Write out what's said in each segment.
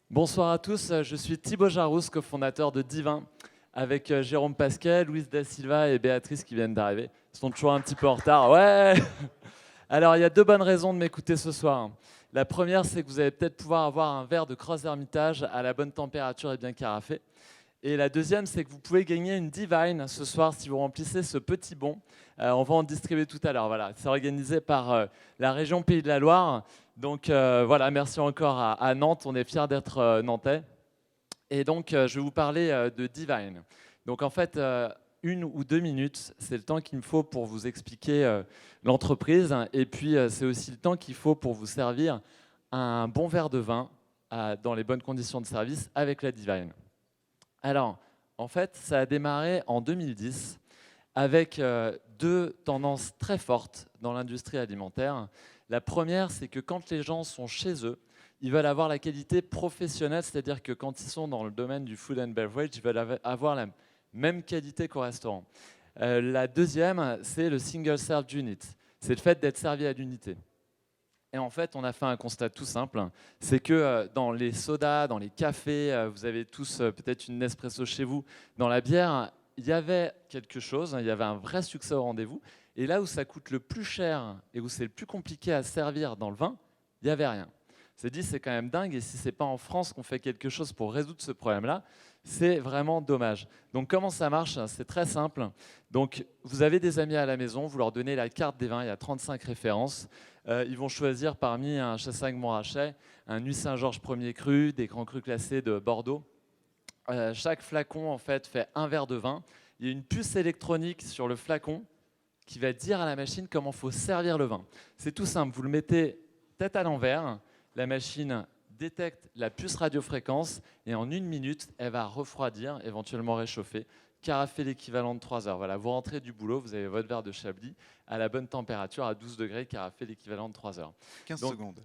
Bonsoir à tous, je suis Thibaut Jarousse, cofondateur de Divin, avec Jérôme Pasquet, Louise Da Silva et Béatrice qui viennent d'arriver. Ils sont toujours un petit peu en retard. Ouais. Alors, il y a deux bonnes raisons de m'écouter ce soir. La première, c'est que vous allez peut-être pouvoir avoir un verre de Cross Hermitage à la bonne température et bien carafé. Et la deuxième, c'est que vous pouvez gagner une Divine ce soir si vous remplissez ce petit bon. On va en distribuer tout à l'heure. Voilà, c'est organisé par la région Pays de la Loire. Donc voilà, merci encore à Nantes. On est fiers d'être nantais. Et donc, je vais vous parler de Divine. Donc en fait, 1 ou 2 minutes, c'est le temps qu'il me faut pour vous expliquer l'entreprise. Et puis, c'est aussi le temps qu'il faut pour vous servir un bon verre de vin dans les bonnes conditions de service avec la Divine. Alors, en fait, ça a démarré en 2010 avec deux tendances très fortes dans l'industrie alimentaire. La première, c'est que quand les gens sont chez eux, ils veulent avoir la qualité professionnelle, c'est-à-dire que quand ils sont dans le domaine du food and beverage, ils veulent avoir la même qualité qu'au restaurant. La deuxième, c'est le single served unit. C'est le fait d'être servi à l'unité. Et en fait, on a fait un constat tout simple, c'est que dans les sodas, dans les cafés, vous avez tous peut-être une Nespresso chez vous, dans la bière, il y avait quelque chose, il y avait un vrai succès au rendez-vous. Et là où ça coûte le plus cher et où c'est le plus compliqué à servir dans le vin, il n'y avait rien. C'est dit, c'est quand même dingue, et si ce n'est pas en France qu'on fait quelque chose pour résoudre ce problème-là, c'est vraiment dommage. Donc comment ça marche? C'est très simple. Donc vous avez des amis à la maison, vous leur donnez la carte des vins, il y a 35 références. Ils vont choisir parmi un Chassagne Montrachet, un Nuit Saint-Georges premier cru, des grands crus classés de Bordeaux. Chaque flacon en fait un verre de vin. Il y a une puce électronique sur le flacon qui va dire à la machine comment il faut servir le vin. C'est tout simple, vous le mettez tête à l'envers, la machine détecte la puce radiofréquence et en 1 minute, elle va refroidir, éventuellement réchauffer, carafer l'équivalent de 3 heures. Voilà, vous rentrez du boulot, vous avez votre verre de Chablis à la bonne température, à 12 degrés, carafé l'équivalent de 3 heures. 15 Donc, secondes.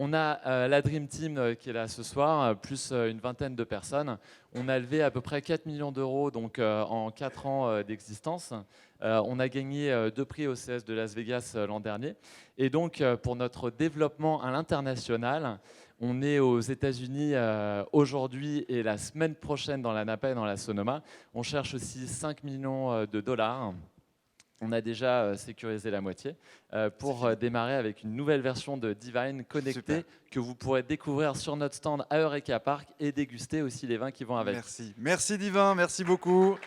on a la Dream Team qui est là ce soir, plus une vingtaine de personnes. On a levé à peu près 4 millions d'euros donc, en 4 ans d'existence. On a gagné 2 prix au CS de Las Vegas l'an dernier. Et donc, pour notre développement à l'international, on est aux États-Unis aujourd'hui et la semaine prochaine dans la Napa et dans la Sonoma. On cherche aussi 5 millions de dollars. On a déjà sécurisé la moitié pour démarrer avec une nouvelle version de Divine connectée que vous pourrez découvrir sur notre stand à Eureka Park et déguster aussi les vins qui vont avec. Merci. Merci Divin, merci beaucoup.